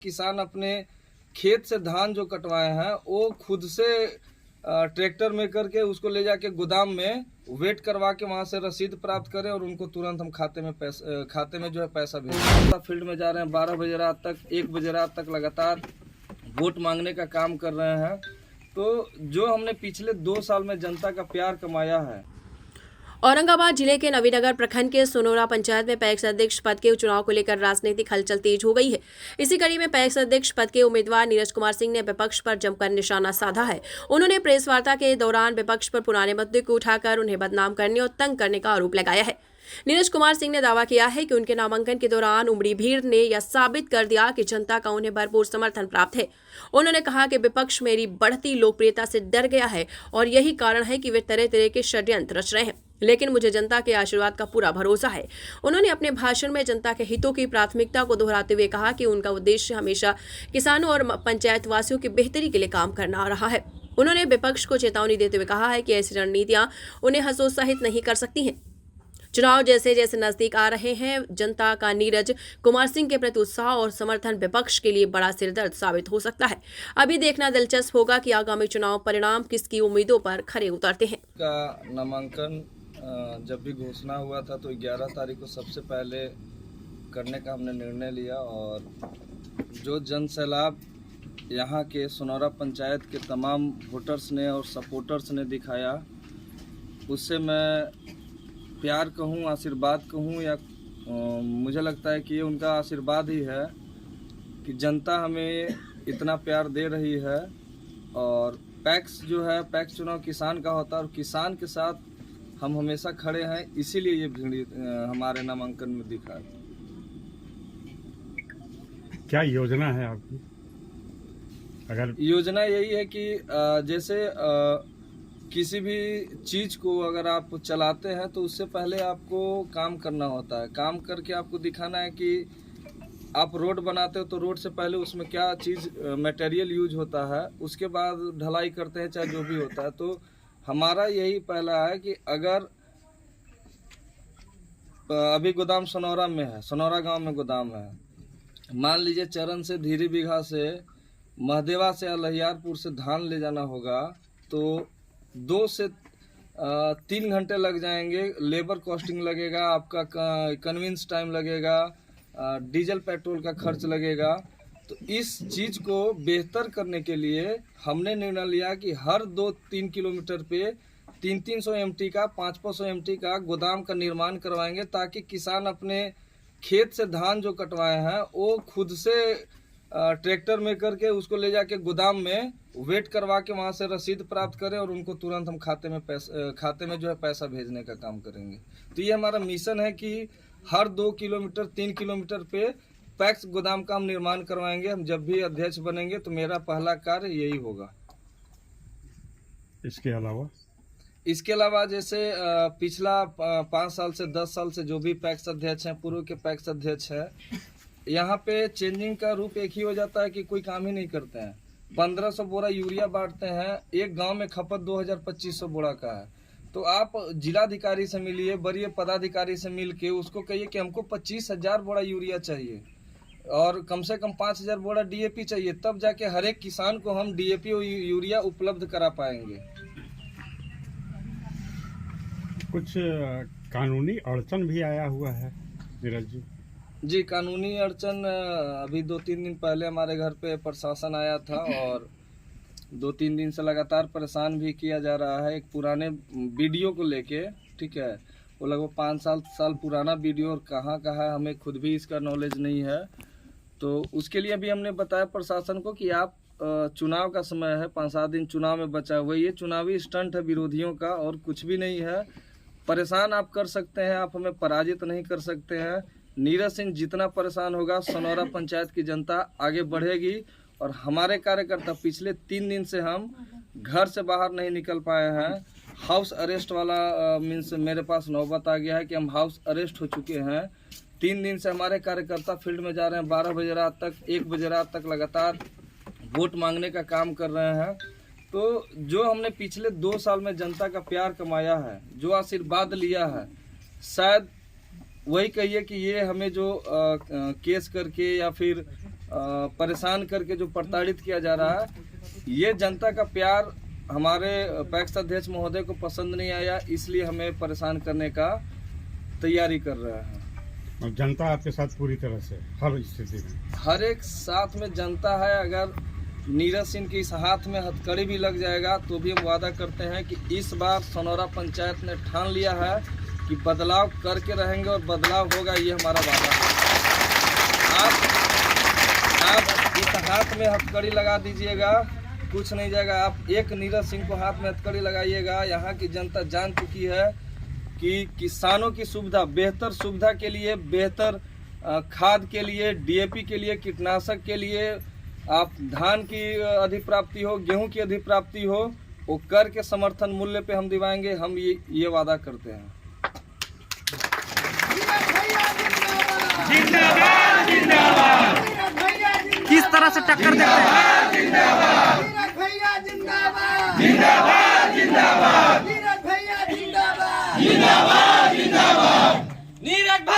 किसान अपने खेत से धान जो कटवाए हैं वो खुद से ट्रैक्टर में करके उसको ले जाके गोदाम में वेट करवा के वहां से रसीद प्राप्त करें और उनको तुरंत हम खाते में जो है पैसा भेजें। फील्ड में जा रहे हैं 12 बजे रात तक 1 बजे रात तक लगातार वोट मांगने का काम कर रहे हैं। तो जो हमने पिछले 2 साल में जनता का प्यार कमाया है। औरंगाबाद जिले के नवीनगर प्रखंड के सोनोरा पंचायत में पैक्स अध्यक्ष पद के चुनाव को लेकर राजनीतिक हलचल तेज हो गई है। इसी कड़ी में पैक्स अध्यक्ष पद के उम्मीदवार नीरज कुमार सिंह ने विपक्ष पर जमकर निशाना साधा है। उन्होंने प्रेस वार्ता के दौरान विपक्ष पर पुराने मुद्दे को उठाकर उन्हें बदनाम करने और तंग करने का आरोप लगाया है। नीरज कुमार सिंह ने दावा किया है कि उनके नामांकन के दौरान उमड़ी भीड़ ने यह साबित कर दिया कि जनता का उन्हें भरपूर समर्थन प्राप्त है। उन्होंने कहा कि विपक्ष मेरी बढ़ती लोकप्रियता से डर गया है और यही कारण है कि वे तरह तरह के षड्यंत्र रच रहे हैं, लेकिन मुझे जनता के आशीर्वाद का पूरा भरोसा है। उन्होंने अपने भाषण में जनता के हितों की प्राथमिकता को दोहराते हुए कहा कि उनका उद्देश्य हमेशा किसानों और पंचायत वासियों की बेहतरी के लिए काम करना रहा है। उन्होंने विपक्ष को चेतावनी देते हुए कहा है कि ऐसी रणनीतियां उन्हें हतोत्साहित नहीं कर सकती हैं। चुनाव जैसे जैसे नजदीक आ रहे हैं, जनता का नीरज कुमार सिंह के प्रति उत्साह और समर्थन विपक्ष के लिए बड़ा सिरदर्द साबित हो सकता है। अभी देखना दिलचस्प होगा कि आगामी चुनाव परिणाम किसकी उम्मीदों पर खरे उतरते हैं। का नामांकन जब भी घोषणा हुआ था तो 11 तारीख को सबसे पहले करने का हमने निर्णय लिया और जो जन सैलाब यहाँ के सोनोरा पंचायत के तमाम वोटर्स ने और सपोर्टर्स ने दिखाया, उससे मैं प्यार कहूँ, आशीर्वाद कहूँ या मुझे लगता है कि ये उनका आशीर्वाद ही है कि जनता हमें इतना प्यार दे रही है। और पैक्स जो है, पैक्स चुनाव किसान का होता है और किसान के साथ हम हमेशा खड़े हैं, इसीलिए ये भीड़ हमारे नामांकन में दिखा है। क्या योजना है आपकी? अगर योजना यही है कि जैसे किसी भी चीज़ को अगर आप चलाते हैं तो उससे पहले आपको काम करना होता है। काम करके आपको दिखाना है कि आप रोड बनाते हो तो रोड से पहले उसमें क्या चीज़ मटेरियल यूज होता है, उसके बाद ढलाई करते हैं, चाहे जो भी होता है। तो हमारा यही पहला है कि अगर अभी गोदाम सोनोरा में है, सोनोरा गांव में गोदाम है, मान लीजिए चरण से धीरी बिघा से महदेवा से या लहियारपुर से धान ले जाना होगा तो 2 से 3 घंटे लग जाएंगे। लेबर कॉस्टिंग लगेगा, आपका कन्वींस टाइम लगेगा, डीजल पेट्रोल का खर्च लगेगा। तो इस चीज़ को बेहतर करने के लिए हमने निर्णय लिया कि हर 2-3 किलोमीटर पे 300 MT का 500 MT का गोदाम का निर्माण करवाएंगे, ताकि किसान अपने खेत से धान जो कटवाए हैं वो खुद से ट्रैक्टर में करके उसको ले जाके गोदाम में वेट करवा के वहां से रसीद प्राप्त करें और उनको तुरंत हम खाते में जो है पैसा भेजने का काम करेंगे। तो ये हमारा मिशन है कि हर 2 किलोमीटर 3 किलोमीटर पे पैक्स गोदाम का हम निर्माण करवाएंगे। हम जब भी अध्यक्ष बनेंगे तो मेरा पहला कार्य यही होगा। इसके अलावा जैसे पिछला 5 साल से 10 साल से जो भी पैक्स अध्यक्ष हैं, पूर्व के पैक्स अध्यक्ष हैं, यहाँ पे चेंजिंग का रूप एक ही हो जाता है कि कोई काम ही नहीं करते हैं। 1500 बोरा यूरिया बांटते हैं, एक गांव में खपत 2500 बोरा का है। तो आप जिलाधिकारी से मिलिए, वरीय पदाधिकारी से मिल के उसको कहिए कि हमको 25,000 बोरा यूरिया चाहिए और कम से कम 5,000 बोरा DAP चाहिए, तब जाके हर एक किसान को हम DAP और यूरिया उपलब्ध करा पाएंगे। कुछ कानूनी अड़चन भी आया हुआ है नीरज जी, कानूनी अड़चन अभी 2-3 दिन पहले हमारे घर पे प्रशासन आया था और 2-3 दिन से लगातार परेशान भी किया जा रहा है। एक पुराने वीडियो को लेके, ठीक है, वो लगभग 5 साल पुराना वीडियो और कहाँ है हमें खुद भी इसका नॉलेज नहीं है। तो उसके लिए भी हमने बताया प्रशासन को कि आप चुनाव का समय है, 5-7 दिन चुनाव में बचा हुआ है, ये चुनावी स्टंट है विरोधियों का और कुछ भी नहीं है। परेशान आप कर सकते हैं, आप हमें पराजित नहीं कर सकते हैं। नीरज सिंह जितना परेशान होगा, सोनोरा पंचायत की जनता आगे बढ़ेगी। और हमारे कार्यकर्ता पिछले 3 दिन से हम घर से बाहर नहीं निकल पाए हैं। हाउस अरेस्ट वाला मीन्स मेरे पास नौबत आ गया है कि हम हाउस अरेस्ट हो चुके हैं। 3 दिन से हमारे कार्यकर्ता फील्ड में जा रहे हैं, 12 बजे रात तक 1 बजे रात तक लगातार वोट मांगने का काम कर रहे हैं। तो जो हमने पिछले 2 साल में जनता का प्यार कमाया है, जो आशीर्वाद लिया है, शायद वही कहिए कि ये हमें जो केस करके या फिर परेशान करके जो प्रताड़ित किया जा रहा है, ये जनता का प्यार हमारे पैक्स अध्यक्ष महोदय को पसंद नहीं आया, इसलिए हमें परेशान करने का तैयारी कर रहा है। और जनता आपके साथ पूरी तरह से हर स्थिति में, हर एक साथ में जनता है। अगर नीरज सिंह के इस हाथ में हथकड़ी भी लग जाएगा तो भी हम वादा करते हैं कि इस बार सनौरा पंचायत ने ठान लिया है कि बदलाव करके रहेंगे और बदलाव होगा, ये हमारा वादा है। आप इस हाथ में हथकड़ी लगा दीजिएगा, कुछ नहीं जाएगा। आप एक नीरज सिंह को हाथ में हथकड़ी लगाइएगा। यहाँ की जनता जान चुकी है कि किसानों की सुविधा, बेहतर सुविधा के लिए, बेहतर खाद के लिए, डीएपी के लिए, कीटनाशक के लिए, आप धान की अधिप्राप्ति हो, गेहूं की अधिप्राप्ति हो, वो कर के समर्थन मूल्य पे हम दिवाएंगे। हम ये वादा करते हैं। जिंदाबाद जिंदाबाद, किस तरह से टक्कर देते हैं? जिंदाबाद जिंदाबाद, जिंदाबाद जिंदाबाद, जिंदाबाद जिंदाबाद।